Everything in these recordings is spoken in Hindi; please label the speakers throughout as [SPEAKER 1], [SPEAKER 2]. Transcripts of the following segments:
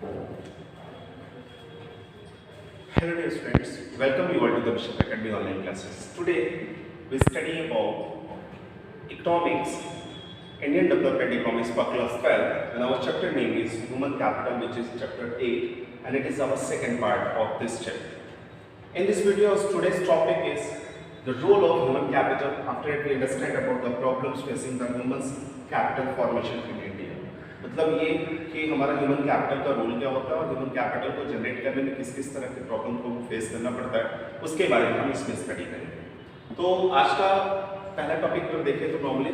[SPEAKER 1] Hello dear students, welcome you all to the Bishop Academy online classes. Today we study about economics, Indian Development Economics for class 12, and our chapter name is Human Capital, which is chapter 8, and it is our second part of this chapter. In this video, today's topic is the role of human capital. After it we understand about the problems facing the human capital formation in India. मतलब ये कि हमारा ह्यूमन कैपिटल का रोल क्या होता है और ह्यूमन कैपिटल को जनरेट करने में किस किस तरह के प्रॉब्लम को फेस करना पड़ता है, उसके बारे में हम इसमें स्टडी करेंगे। तो आज का पहला टॉपिक अगर देखें तो normally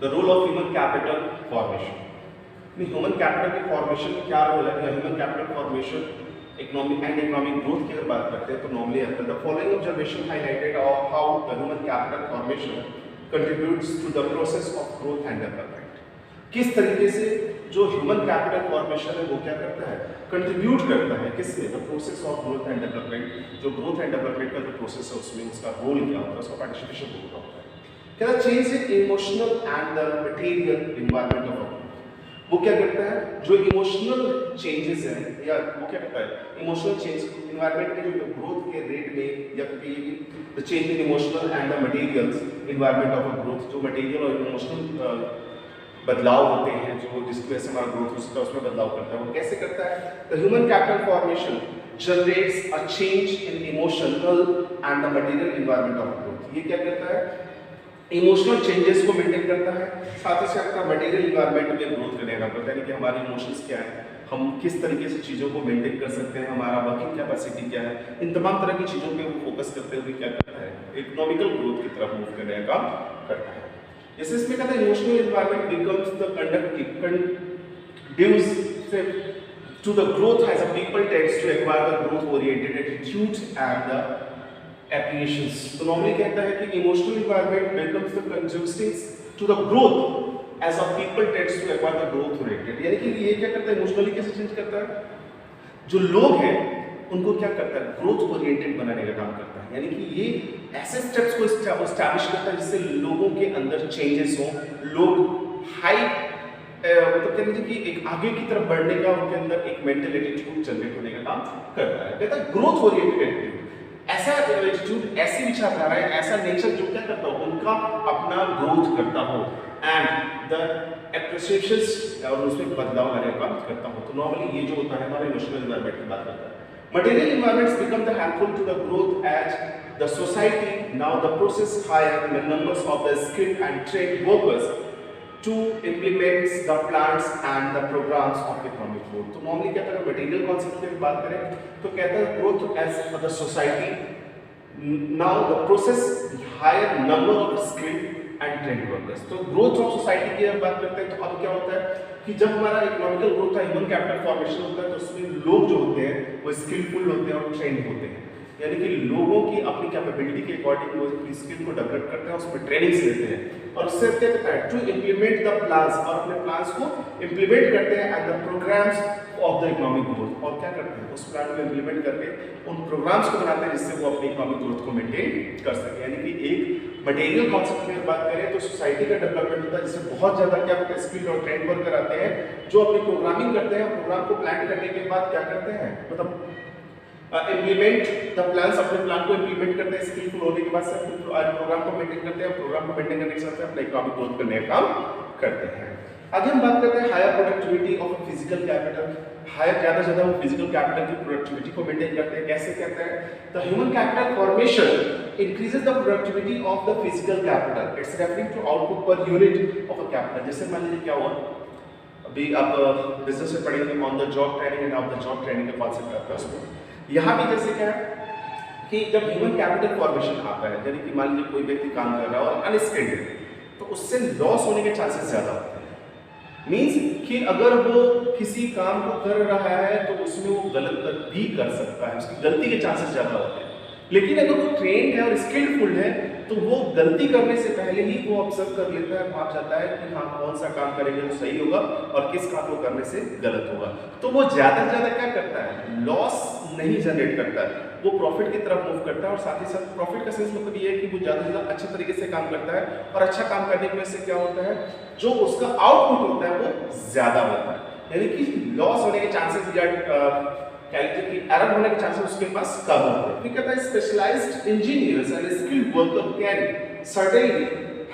[SPEAKER 1] the role of human capital formation. Human capital की फॉर्मेशन में क्या रोल है? Human capital formation economic and economic growth की अगर बात करते हैं तो नॉर्मली आता है the following observation highlighted of how the human capital formation contributes to the process of growth and development. किस तरीके से जो ह्यूमन कैपिटल फॉर्मेशन है वो क्या करता है, कंट्रीब्यूट करता है किसमें, the process of growth and development. जो ग्रोथ एंड डेवलपमेंट का जो प्रोसेस है उसमें उसका रोल क्या होता है, उसका पार्टिसिपेशन होता है। क्या change in emotional and the material environment of वो क्या करता है, जो इमोशनल चेंजेस हैं या वो क्या करता है, इमोशनल चेंज एनवायरनमेंट के जो ग्रोथ के रेट में या फिर the change in emotional and the materials environment of a growth, जो मटेरियल और इमोशनल बदलाव होते हैं जो जिसकी वजह से हमारा ग्रोथ हो सकता है उसमें बदलाव करता है। वो कैसे करता है? The human capital formation generates a change in emotional and the material environment of growth. ये क्या करता है, इमोशनल चेंजेस को मेंटेन करता है, साथ ही साथ का मटेरियल एनवायरनमेंट में ग्रोथ करने का पड़ता है कि हमारे इमोशंस क्या है, हम किस तरीके से चीज़ों को मेंटेन कर सकते हैं, हमारा वर्किंग कैपेसिटी क्या है, इन तमाम तरह की चीज़ों पे वो फोकस करते हुए क्या करता है, इकोनॉमिकल ग्रोथ की तरफ मूव करने का काम करता है। जैसे इसमें कहता है emotional environment becomes the conducive to the growth as a people tends to acquire the growth oriented attitudes and the apprehensions। तो नॉर्मली कहता है कि emotional environment becomes the conducive to the growth as a people tends to acquire the growth oriented। यानी कि ये क्या करता है, इमोशनली कैसे चेंज करता है, जो लोग हैं उनको क्या करता है, ग्रोथ ओरिएंटेड बनाने का काम करता है। यानी कि ये ऐसे स्टेप्स को एस्टैब्लिश करता है जिससे लोगों के अंदर चेंजेस हो, लोग हाई मतलब कह लीजिए कि एक आगे की तरफ बढ़ने का उनके अंदर एक मेंटल एटीट्यूड जनरेट होने का काम करता है। कहता है ग्रोथ ओरिएंटेड एटीट्यूड, ऐसा एटीट्यूड, ऐसी विचारधारा है, ऐसा नेचर जो क्या करता हो, उनका अपना ग्रोथ करता हो एंड द एप्रिसिएशंस और उसमें बदलाव लाने का काम करता हो। तो नॉर्मली ये जो होता है हमारे इमोशनल एनवायरनमेंट की बात करता है। Material environments become the helpful to the growth as the society now the process hire the numbers of the skilled and trained workers to implement the plans and the programs of economic growth। तो नॉर्मली क्या कहता है, मटेरियल कॉन्सेप्ट की बात करें तो कहता है growth as the society now the process hire number of skilled and trained workers। तो ग्रोथ ऑफ सोसाइटी की बात करते हैं तो अब क्या होता है कि जब हमारा इकोनॉमिकल ग्रोथ का ह्यूमन कैपिटल फॉर्मेशन होता है तो उसमें लोग जो होते हैं वो स्किलफुल होते हैं और ट्रेंड होते हैं। यानी कि लोगों की अपनी कैपेबिलिटी के अकॉर्डिंग वो अपनी स्किल को डेवलप करते हैं, उसमें ट्रेनिंग्स देते हैं और उससे क्या कहता है, टू इम्प्लीमेंट द प्लान्स, और अपने प्लान्स को इम्प्लीमेंट करते हैं and the programs of the economic growth. और क्या करते हैं, उस प्लान को इम्प्लीमेंट करके उन प्रोग्राम्स को बनाते हैं जिससे वो अपनी इकोनॉमिक ग्रोथ को मेंटेन कर सके। यानी कि एक मटेरियल कॉन्सेप्ट की बात करें तो सोसाइटी का डेवलपमेंट होता है जिससे बहुत ज़्यादा क्या होता है, स्किल्ड और ट्रेंड वर्कर आते हैं जो अपनी प्रोग्रामिंग करते हैं, प्रोग्राम को प्लान करने के बाद क्या करते हैं, मतलब इम्प्लीमेंट द प्लान्स, अपने प्लान को इम्प्लीमेंट करते हैं, स्किलफुल होने के बाद से प्रोग्राम को मेंटेन करते हैं, प्रोग्राम को मेंटेन करने के साथ अपना इकोनॉमिक ग्रोथ करने का काम करते हैं। आगे हम बात करते हैं higher productivity of physical capital. Higher ज़्यादा से ज़्यादा वो फिजिकल कैपिटल की प्रोडक्टिविटी को मेंटेन करते हैं। कैसे कहते हैं, the human capital formation increases the productivity of the physical capital, it's referring to output per unit of a capital. जैसे मान लीजिए क्या हुआ, अभी आप बिजनेस में पढ़ेंगे on the job training end of the job training का कॉन्सेप्ट आता है उसमें। यहाँ भी जैसे क्या है कि जब ह्यूमन कैपिटल फॉर्मेशन आता है, यानी कि मान लीजिए कोई व्यक्ति काम कर रहा है और अनस्किल्ड है तो उससे लॉस होने के चांसेस ज़्यादा होते हैं। मीन्स कि अगर वो किसी काम को कर रहा है तो उसमें वो गलत भी कर सकता है, उसकी गलती के चांसेस ज़्यादा होते हैं। लेकिन अगर वो ट्रेंड है और स्किलफुल है तो वो गलती करने से पहले ही वो ऑब्जर्व कर लेता है, भाप जाता है कि हाँ कौन सा काम करेंगे तो सही होगा और किस काम को करने से गलत होगा। तो वो ज़्यादा से ज़्यादा क्या करता है, लॉस नहीं जनरेट करता है, वो प्रॉफिट की तरफ मूव करता है। और साथ ही साथ प्रॉफिट का सेंस मतलब ये है कि वो ज़्यादा से ज़्यादा अच्छे तरीके से काम करता है और अच्छा काम करने की वजह से क्या होता है, जो उसका आउटपुट होता है वो ज़्यादा होता है। यानी कि लॉस होने के चांसेस या कह लीजिए कि एरर होने के चांसेस उसके पास कम होते हैं। फिर कहता है specialised engineers and skilled worker can certainly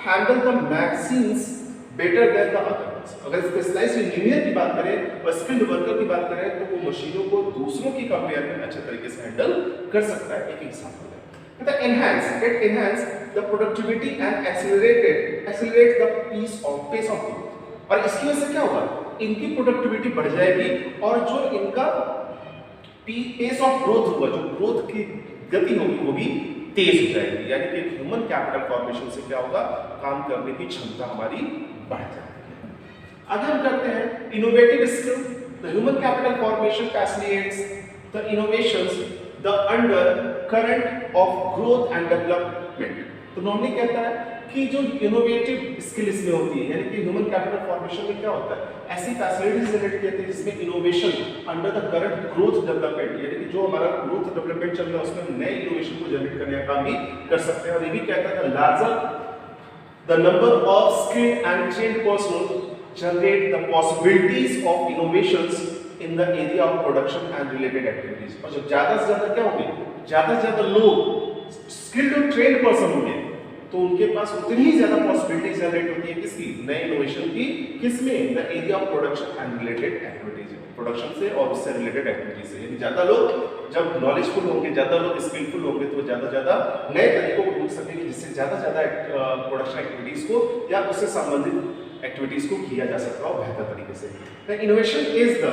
[SPEAKER 1] handle the magazines better than the others. अगर स्पेशलाइज्ड इंजीनियर की बात करें और स्किल्ड वर्कर की बात करें तो वो मशीनों को दूसरों की कंपेयर में अच्छे तरीके से हैंडल कर सकता है। एक एग्जांपल है, कहता है enhance the productivity and accelerate the pace of growth। और इसकी वजह से क्या होगा, इनकी प्रोडक्टिविटी बढ़ जाएगी और जो इनका पेस ऑफ ग्रोथ होगा, जो ग्रोथ की गति होगी वो भी तेज हो जाएगी। यानी कि ह्यूमन कैपिटल फॉर्मेशन से क्या होगा, काम करने की क्षमता हमारी बढ़ जाती है। आगे हम करते हैं innovative skill. The human capital formation facilitates the innovations the under current of growth and development. तो नॉर्मली कहता है कि जो इनोवेटिव स्किल इसमें होती है, यानी कि ह्यूमन कैपिटल फॉर्मेशन में क्या होता है, ऐसी फैसिलिटीज जनरेट करते हैं जिसमें innovation under the current growth development, यानी कि जो हमारा ग्रोथ डेवलपमेंट चल रहा है उसमें नए इनोवेशन को जनरेट करने का काम भी कर सकते हैं। और ये भी कहता है larger the number of skilled and trained person generate the possibilities of innovations in the area of production and related activities. और जब ज्यादा से ज्यादा क्या होंगे, ज्यादा से ज्यादा लोग स्किल्ड और ट्रेन्ड पर्सन होंगे तो उनके पास उतनी ही ज्यादा पॉसिबिलिटी जनरेट होती है किसकी, नए इनोवेशन की। किसमें, the area of production and related activities, production से और उससे रिलेटेड एक्टिविटीज से। यानी ज्यादा लोग जब नॉलेजफुल होंगे, ज्यादा लोग स्किलफुल होंगे तो ज्यादा ज्यादा नए तरीकों को ढूंढ सकेंगे जिससे ज्यादा ज्यादा प्रोडक्शन एक्टिविटीज को या उससे संबंधित एक्टिविटीज को किया जा सकता है बेहतर तरीके से। The innovation is the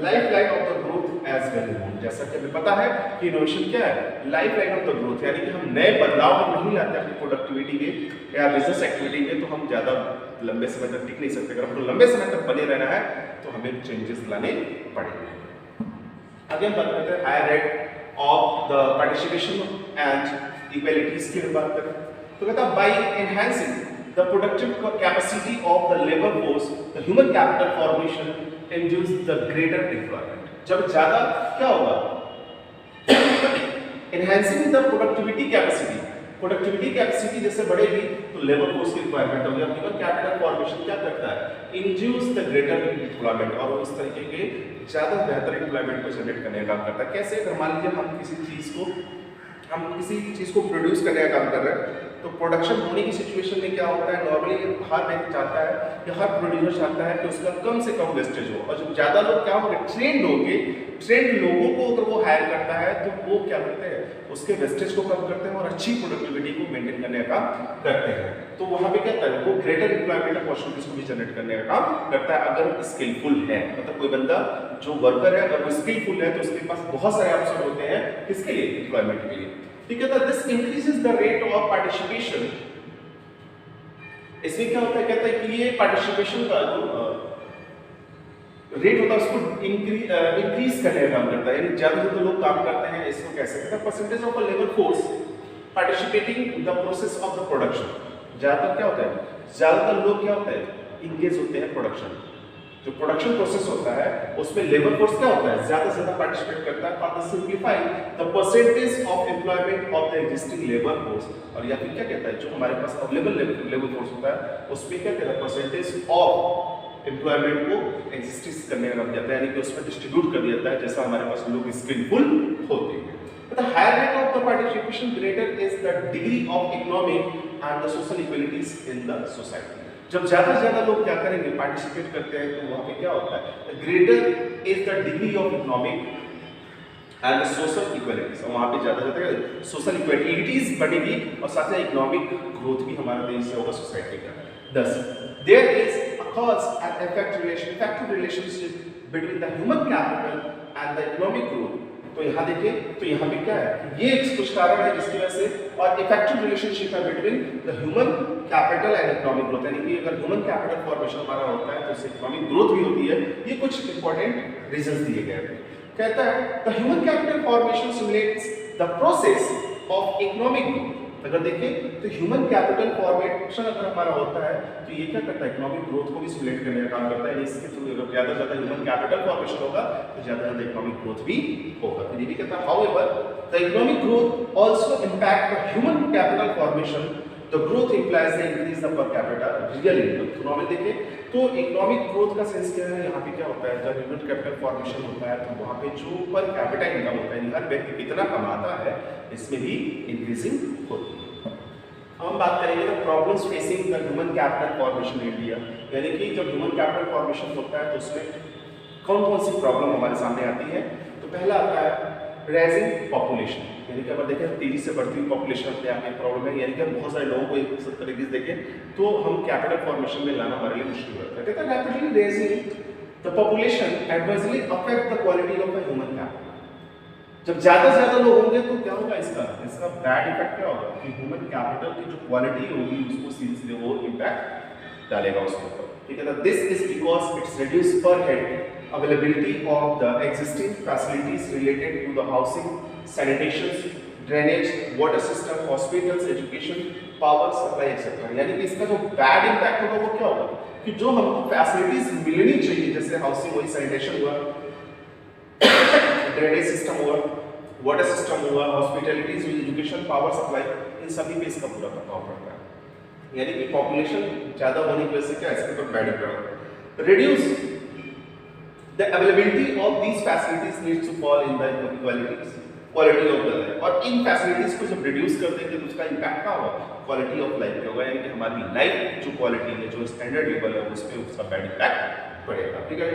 [SPEAKER 1] lifeline of the growth as well known. जैसा कि हमें पता है कि इनोवेशन क्या है, लाइफलाइन ऑफ द ग्रोथ, यानी कि हम नए बदलाव नहीं लाते अपनी प्रोडक्टिविटी में या बिजनेस एक्टिविटी में तो हम ज्यादा लंबे समय तक टिक नहीं सकते। अगर हमको लंबे समय तक बने रहना है तो हमें चेंजेस लाने पड़ेंगे। आगे हम बात करते हैं higher rate of the participation and equalities की बात करें तो कहता है by enhancing the productive capacity of the labor force, the human capital formation induce the greater employment। जब ज्यादा क्या होगा, enhancing the productivity capacity जैसे बढ़ेगी तो लेबर फोर्स की रिक्वायरमेंट होगी। ह्यूमन कैपिटल फॉर्मेशन क्या करता है, इंड्यूस द ग्रेटर एम्प्लॉयमेंट, और इस तरीके के ज्यादा बेहतर एम्प्लॉयमेंट को जनरेट करने का काम करता है। कैसे, अगर मान लीजिए हम किसी चीज को प्रोड्यूस करने का काम कर रहे हैं तो प्रोडक्शन होने की सिचुएशन में क्या होता है, नॉर्मली हर व्यक्ति चाहता है या हर प्रोड्यूसर चाहता है कि उसका कम से कम वेस्टेज हो। और जब ज्यादा लोग क्या होंगे, ट्रेंड होंगे, ट्रेंड लोगों को अगर वो हायर करता है तो वो क्या करते हैं, उसके वेस्टेज को कम करते हैं और अच्छी प्रोडक्टिविटी को मेंटेन करने का काम करते हैं। तो वहां पे क्या करता है, वो ग्रेटर एम्प्लॉयमेंट अपॉर्चुनिटीज को भी जनरेट करने का काम करता है अगर स्किलफुल है। मतलब कोई बंदा जो वर्कर है अगर वो स्किलफुल है तो उसके पास बहुत सारे ऑप्शन होते हैं किसके लिए, एम्प्लॉयमेंट के लिए। ठीक है, तो this increases the rate of participation. इसमें क्या होता है, कहता है कि ये पार्टिसिपेशन का जो रेट होता है उसको इंक्रीज करने का काम करता है। यानी ज्यादा से लोग काम करते हैं, इसको कैसे कहते हैं, percentage of a labour force participating the process of the production. ज्यादातर क्या होता है, ज्यादातर लोग क्या होता है, इंगेज होते हैं प्रोडक्शन। जो प्रोडक्शन प्रोसेस होता है उसमें लेबर फोर्स क्या होता है, ज्यादा से ज्यादा पार्टिसिपेट करता है। For the simplify the percentage of employment of the existing labour force. और या फिर क्या कहता है, जो हमारे पास अवेलेबल लेबर फोर्स होता है उसमें क्या कहता है, परसेंटेज ऑफ एम्प्लॉयमेंट को एग्जिस्ट करने का जाता है, यानी कि उसमें डिस्ट्रीब्यूट कर दिया जाता है जैसा हमारे पास लोग स्किलफुल होते हैं। The higher rate of the participation, greater is the degree of economic and the social equalities in the society। जब ज्यादा से ज्यादा लोग क्या करेंगे, पार्टिसिपेट करते हैं तो वहां पे क्या होता है, greater is the degree of economic and social equalities. और वहां पे ज्यादा से ज्यादा सोशल इक्वालिटीज बढ़ेगी और साथ ही इकोनॉमिक ग्रोथ भी हमारे देश से होगा, सोसाइटी का। 10 there is a cause and effective relationship between the human capital and the economic growth. तो यहाँ देखिए, तो यहाँ पे क्या है, ये कुछ कारण है जिसकी वजह से, और इफेक्टिव रिलेशनशिप है between the human capital and economic growth. यानी कि अगर ह्यूमन कैपिटल फॉर्मेशन हमारा होता है तो उससे इकोनॉमिक ग्रोथ भी होती है। ये कुछ इंपॉर्टेंट रीजंस दिए गए हैं। कहता है the human capital formation simulates the process of economic growth. अगर देखें तो ह्यूमन कैपिटल फॉर्मेशन अगर हमारा होता है तो ये क्या करता है, इकोनॉमिक ग्रोथ को भी सिमुलेट करने का काम करता है। इसके थ्रू अगर ज्यादा से ज्यादा ह्यूमन कैपिटल फॉर्मेशन होगा तो ज्यादा से ज्यादा इकोनॉमिक ग्रोथ भी होगा। फिर ये भी कहता है however the economic growth also impact the human capital formation. The growth implies the increase the per capita real income. तो नॉर्मली देखिए तो इकोनॉमिक ग्रोथ का सेंस क्या है, यहाँ पे क्या होता है, जब ह्यूमन कैपिटल फॉर्मेशन होता है तो वहाँ पे जो पर कैपिटा इनकम होता है, हर व्यक्ति कितना कमाता है, इसमें भी इंक्रीजिंग होती है। हम बात करेंगे ना problems facing the human capital formation in India, यानी कि जब ह्यूमन कैपिटल फॉर्मेशन होता है तो उसमें कौन कौन सी प्रॉब्लम हमारे सामने आती है। तो पहला आता है राइजिंग पॉपुलेशन, यानी कि अगर देखें तेजी से बढ़ती हुई पॉपुलेशन अपने आप में प्रॉब्लम है, यानी कि बहुत सारे लोगों को एक तरीके से देखें तो हम कैपिटल फॉर्मेशन में लाना हमारे लिए मुश्किल होता है। कहते हैं rapidly raising the population adversely affect the quality of the human capital. जब ज्यादा से ज्यादा लोग होंगे तो क्या होगा, इसका बैड इफेक्ट क्या होगा कि ह्यूमन कैपिटल की जो क्वालिटी होगी उसको सीधे सीधे वो इम्पैक्ट डालेगा उसके ऊपर, ठीक है ना। This is because it's reduce पर head availability of the existing facilities related to the housing, sanitation, drainage, water system, hospitals, education, power supply etc. यानी कि इसका जो बैड इम्पैक्ट होगा वो क्या होगा कि जो हमको फैसिलिटीज मिलनी चाहिए, जैसे हाउसिंग हुई, सैनिटेशन हुआ, ड्रेनेज सिस्टम हुआ, वाटर सिस्टम हुआ, हॉस्पिटलिटीज हुई, एजुकेशन, पावर सप्लाई, इन सभी पे इसका पूरा प्रभाव पड़ता है। यानी कि पॉपुलेशन ज्यादा होने की वजह से क्या इसके ऊपर बैड इम्पैक्ट होगा। Reduce the availability of these facilities needs to fall in the quality of the life, और इन फैसिलिटीज को जब रिड्यूस कर देंगे तो उसका इम्पैक्ट क्या होगा, क्वालिटी ऑफ लाइफ पे होगा, यानी कि हमारी लाइफ जो क्वालिटी है, जो स्टैंडर्ड लेवल है, उस पे उसका बैड इम्पैक्ट पड़ेगा, ठीक है।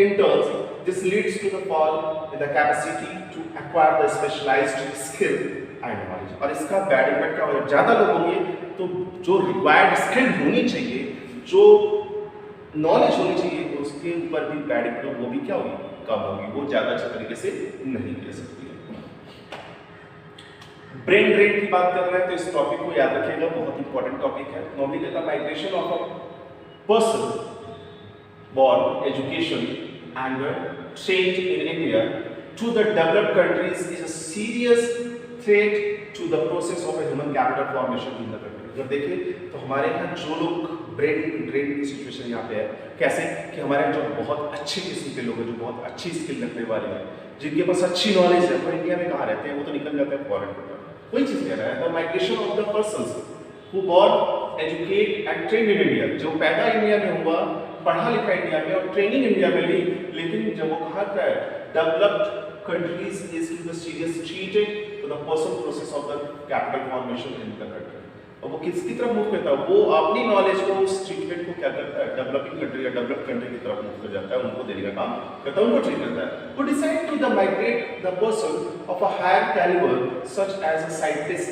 [SPEAKER 1] In terms this leads to the fall in the capacity to acquire the specialised skill and knowledge, और इसका बैड इम्पैक्ट क्या होगा, ज्यादा लोग होंगे तो जो रिक्वायर्ड स्किल होनी चाहिए, जो नॉलेज होनी चाहिए, उसके ऊपर भी बैड इम्पैक्ट, वो भी क्या होगी, कम होगी, वो ज्यादा अच्छे तरीके से नहीं दे सकती है। ब्रेन ड्रेन की बात कर रहे हैं तो इस टॉपिक को याद रखिएगा, बहुत इंपॉर्टेंट टॉपिक है। नॉर्मली कहता है migration of a person born education and trained in India to the developed countries is a serious threat to the process of a human capital formation in the country। जब देखिए तो हमारे यहाँ जो लोग ब्रेन ड्रेन की सिचुएशन यहाँ पे है, कैसे कि हमारे जो बहुत अच्छे किस्म के लोग हैं, जो बहुत अच्छी स्किल रखने वाले हैं, जिनके पास अच्छी नॉलेज है, वो इंडिया में कहाँ रहते हैं, वो तो निकल जाते हैं फॉरेन में। वही चीज कह रहा है, the migration of the persons who born educate and train in India, जो पैदा इंडिया में हुआ, पढ़ा लिखा इंडिया में और ट्रेनिंग इंडिया में ली, लेकिन जब वो कहा था developed countries is to the serious treated to the person process of the capital formation in the country, और वो किसकी तरफ मूव करता है, वो अपनी नॉलेज को, उस ट्रीटमेंट को क्या करता है, डेवलपिंग कंट्री या डेवलप्ड कंट्री की तरफ मूव कर जाता है, उनको देने का काम करता है, उनको ट्रीट करता है। वो decide to the migrate the person of a higher calibre such as a scientist,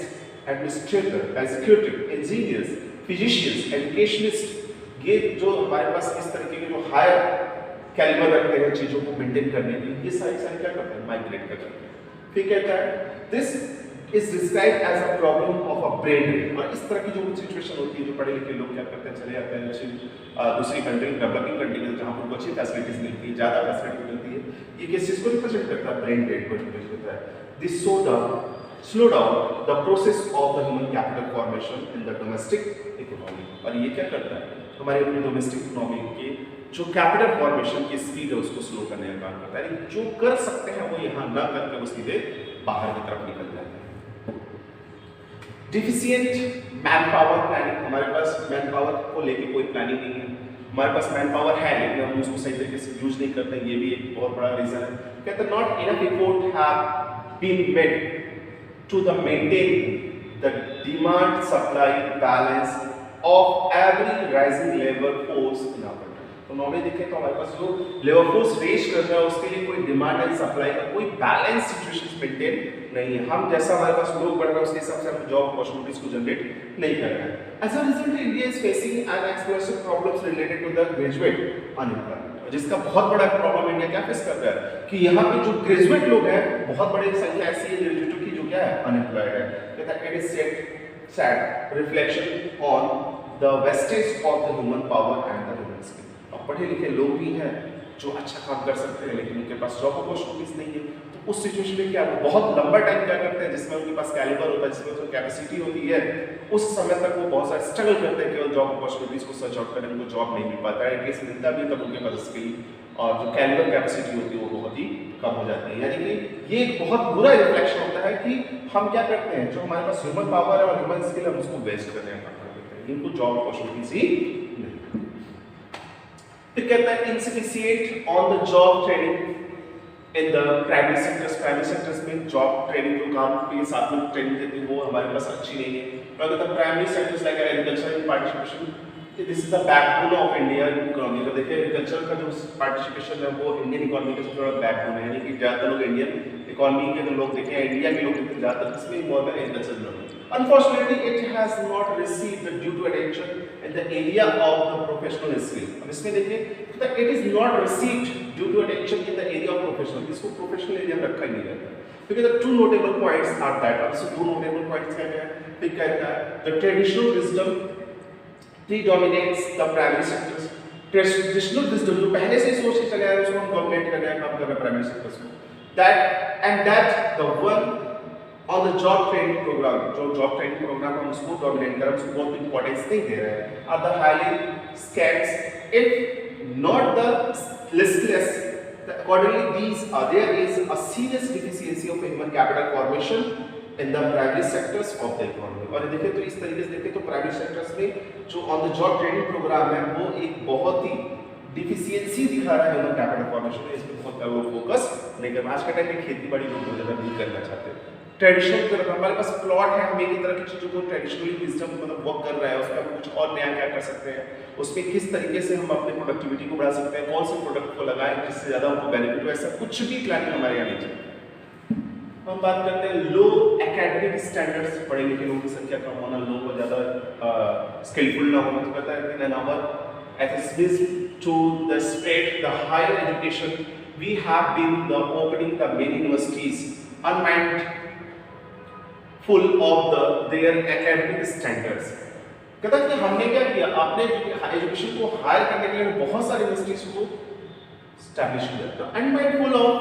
[SPEAKER 1] administrator, executive, engineers, physicians, educationist, ये जो हमारे पास इस तरीके के जो हायर कैलिबर रखते हैं चीजों को मेंटेन करने के लिए, ये सारी क्या करते हैं, माइग्रेट करते हैं। फिर कहता है this is described as a problem of a brain drain, और इस तरह की जो सिचुएशन होती है, जो पढ़े लिखे लोग क्या करते हैं, चले जाते हैं दूसरी कंट्री, डेवलपिंग कंट्री में, जहाँ पर उनको अच्छी फैसिलिटीज मिलती है, ज्यादा फैसिलिटी मिलती है, ये किस चीज को रिप्रेजेंट करता है, ब्रेन ड्रेन को रिप्रेजेंट करता है। This slow down the process of the human capital formation in the domestic economy, और ये क्या करता है, हमारे अपनी डोमेस्टिक इकोनॉमी के जो कैपिटल फॉर्मेशन की स्पीड है उसको स्लो करने का काम करता है। जो कर सकते हैं वो यहाँ न करके वो सीधे बाहर की तरफ निकल जाते हैं। डिफिशिएंट मैन पावर प्लानिंग, हमारे पास मैन पावर को लेके कोई प्लानिंग नहीं है, हमारे पास मैन पावर है लेकिन हम उसको सही तरीके से यूज नहीं करते, ये भी एक बहुत बड़ा रीजन है। कहते हैं not enough effort have been made to the maintain the demand supply balance of every rising labor force in our country। तो नॉर्मली देखें तो हमारे पास जो लेबर फोर्स रेज कर रहा है उसके लिए कोई डिमांड एंड सप्लाई का कोई बैलेंस सिचुएशन मेंटेन नहीं है। हम जैसा हमारे पास लोग बढ़ रहे हैं उसके हिसाब से हम जॉब अपॉर्चुनिटीज को जनरेट नहीं कर रहे हैं। As a result India is facing an explosive problems related to the graduate unemployment, जिसका बहुत बड़ा प्रॉब्लम इंडिया क्या फेस कर रहा है कि यहाँ पे जो ग्रेजुएट लोग हैं बहुत बड़ी संख्या ऐसी है ग्रेजुएट की जो क्या है अनएम्प्लॉयड है। कहता है it is sad reflection on the wastage of the human power and the human skill. अब पढ़े लिखे लोग भी हैं जो अच्छा काम कर सकते हैं लेकिन उनके पास जॉब अपॉर्चुनिटीज नहीं है, तो उस सिचुएशन में क्या वो बहुत लंबा टाइम क्या करते हैं जिसमें उनके पास कैलिबर होता है, जिसमें जो कैपेसिटी होती है, उस समय तक वो बहुत सारा स्ट्रगल करते हैं केवल जॉब अपॉर्चुनिटीज को सर्च आउट करने, उनको जॉब नहीं मिल पाता है, केस मिलता भी तब उनके पास स्किल और जो कैलिबर कैपेसिटी होती है वो बहुत ही कम हो जाती है। यानी कि ये एक बहुत बुरा रिफ्लेक्शन होता है कि हम क्या करते हैं, जो हमारे पास ह्यूमन पावर है और ह्यूमन स्किल है उसको वेस्ट करने का काम करते हैं, इनको जॉब अपॉर्चुनिटीज ही नहीं। फिर कहता है insufficient on the job training in the primary sectors में जॉब ट्रेनिंग जो काम के साथ में ट्रेनिंग देती है वो हमारे पास अच्छी नहीं है। और अगर primary sectors like agriculture in participation, this is the backbone of Indian economy. तो देखिए एग्रीकल्चर का जो पार्टिसिपेशन है वो इंडियन इकोनॉमी का सबसे बड़ा बैकबोन है, यानी कि ज़्यादातर लोग इंडियन इकोनॉमी के लोग देखें, इंडिया के लोग देखें, ज़्यादातर इसमें इन्वॉल्व है एग्रीकल्चर में। Unfortunately, it has not received the due to attention in the area of the professional skill. अब इसमें देखिए that it is not received due to attention in the area of professional. इसको प्रोफेशनल एरिया में रखा ही नहीं जाता, क्योंकि the two notable points are that. अब इसमें दो notable points क्या है? फिर कहता है the traditional wisdom predominates the primary sectors. Traditional wisdom जो पहले से सोच के चले आए उसको हम डोमिनेट करने का काम कर रहे हैं प्राइमरी सेक्टर्स को. That the one on the job training program, जो job training program हम उसको डोमिनेट कर रहे हैं, उसको बहुत इंपॉर्टेंस नहीं दे रहे हैं, are the highly scarce if not the listless. Accordingly, there is a serious deficiency of human capital formation in the primary sectors of the economy. और देखें तो इस तरीके से देखें तो प्राइमरी सेक्टर्स में जो on the job training program है वो एक बहुत ही डिफिशियंसी दिखा रहा है ह्यूमन कैपिटल फॉर्मेशन में। इसमें बहुत लोग फोकस नहीं कर, आज के टाइम में खेती बाड़ी लोग बहुत ज़्यादा नहीं करना चाहते। ट्रेडिशनल तरफ हमारे पास प्लॉट है, हम एक ही तरह की चीज़ों को ट्रेडिशनली सिस्टम मतलब वर्क कर रहा है, उसमें हम कुछ और नया क्या कर सकते हैं, उसमें किस तरीके से हम अपने प्रोडक्टिविटी को बढ़ा सकते हैं, कौन से प्रोडक्ट को लगाएं जिससे ज़्यादा हमको बेनिफिट हो, ऐसा कुछ भी प्लानिंग हमारे यहाँ नहीं चलती। हम बात करते हैं लो एकेडमिक स्टैंडर्ड्स, पढ़े लिखे लोगों की संख्या कम होना, लोगों को ज़्यादा स्किलफुल ना होना। तो कहता है कि number ethics to the spread the higher education, we have been the opening the many universities unmindful of their academic standards. कहता है कि हमने क्या किया, अपने एजुकेशन को हायर करने के लिए बहुत सारी यूनिवर्सिटीज को स्टैब्लिश किया, तो unmindful of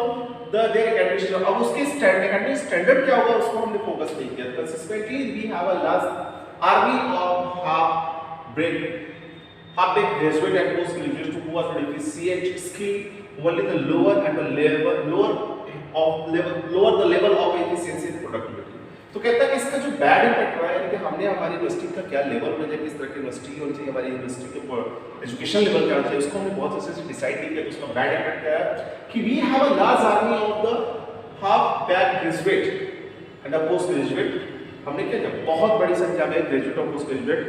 [SPEAKER 1] their academic standard। अब उसके academic standard क्या होगा उसको हमने फोकस नहीं किया। Consequently, we have a large army of half-baked graduate and post-graduates who are deficient skill, only the lower the level of efficiency and productivity। तो कहता है कि इसका जो बैड इम्पैक्ट हुआ है कि हमने हमारी यूनिवर्सिटी का क्या लेवल होना चाहिए, किस तरह की यूनिवर्सिटी होनी चाहिए, हमारी यूनिवर्सिटी के एजुकेशन लेवल क्या होना चाहिए, उसको हमने बहुत अच्छे से डिसाइड नहीं किया। तो उसका बैड इम्पैक्ट क्या है कि we have a large army of the half back graduate and a post graduate. हमने क्या किया, बहुत बड़ी संख्या में ग्रेजुएट और पोस्ट ग्रेजुएट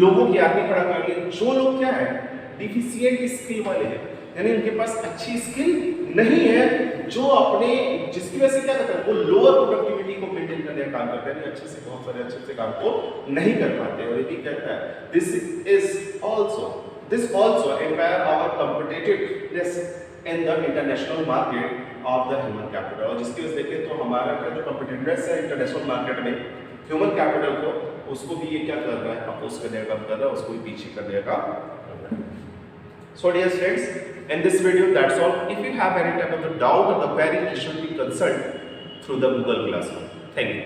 [SPEAKER 1] लोगों की आर्मी खड़ा कर ली, जो लोग क्या है डिफिशिएंट स्किल वाले हैं, यानी उनके पास अच्छी स्किल नहीं है, जो अपने जिसकी वजह से क्या करते हैं वो लोअर प्रोडक्टिविटी को मेंटेन करने का काम करते हैं, अच्छे से बहुत सारे अच्छे से काम को नहीं कर पाते। और ये भी कहता है this also impair our competitiveness in the international market of the human capital। और जिसकी वजह से देखें तो हमारा का जो competitiveness है इंटरनेशनल मार्केट में ह्यूमन कैपिटल को, उसको भी ये क्या कर रहा है, अपोज करने का काम कर रहा है, उसको भी पीछे करने का काम कर रहा है। So dear friends, in this video that's all. If you have any type of doubt or the query, you should be consulted through the Google Classroom. Thank you.